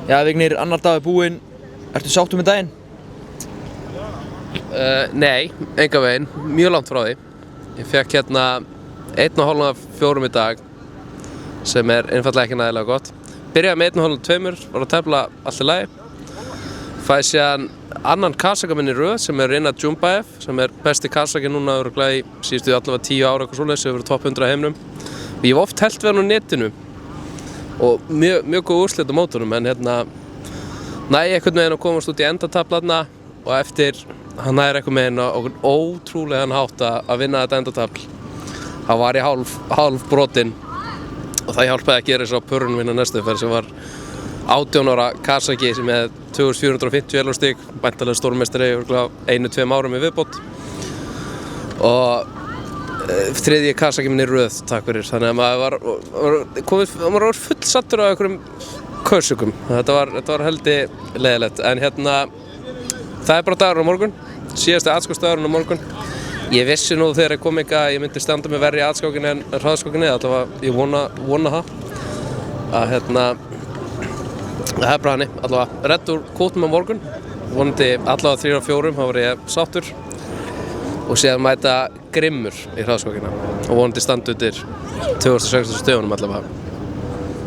Já, Vignir, annar dag búinn. Ertu sáttur með daginn? Nei, enga veginn, mjög langt frá því. Ég fekk hérna 1,5 af 4 í dag, sem einfaldlega ekki nægilega gott. Byrjaði með 1,5 af 2, var að tefla allt í lagi. Fæði síðan annan kasaka minn í röð sem Rinat Djumbaev, sem besti kasaki núna örugglega í síðustu allavega 10 ára eitthvað svoleiðis, hefur verið topp 100 heiminum. Ég hef oft hellt við hann á netinu og mjög góð úrslit á mótunum, en hérna næði einhvern veginn að komast út í endatafl þarna og eftir hann næði einhvern veginn á ótrúlegan hátt að vinna þetta endatafl. Það var í hálf brotinn og það hjálpaði að gera þessu á pörunum minna næstu ferð sem var 18 ára kasaki sem með 2450 elurstig, bæntalega stórmeistari í 1-2 árum í viðbót og þriðji kasaki minn í röð, takk fyrir. Þannig að maður var fullsattur á einhverjum körsökum. Þetta var heldur leiðilegt, en hérna það bara dagur á morgun, síðasti aðskóksdagurinn á morgun. Ég vissi nú þegar ég kom að ég myndi standa mig verri í aðskókinni en hraðskókinni, allavega ég vona það að hérna það bara hannig, allavega redd úr kútnum á morgun, vonandi allavega 3 af 4, þá var ég sáttur og síðan mæta grimmur í hraðskókina og vonandi standa undir 2016 stöðunum allavega.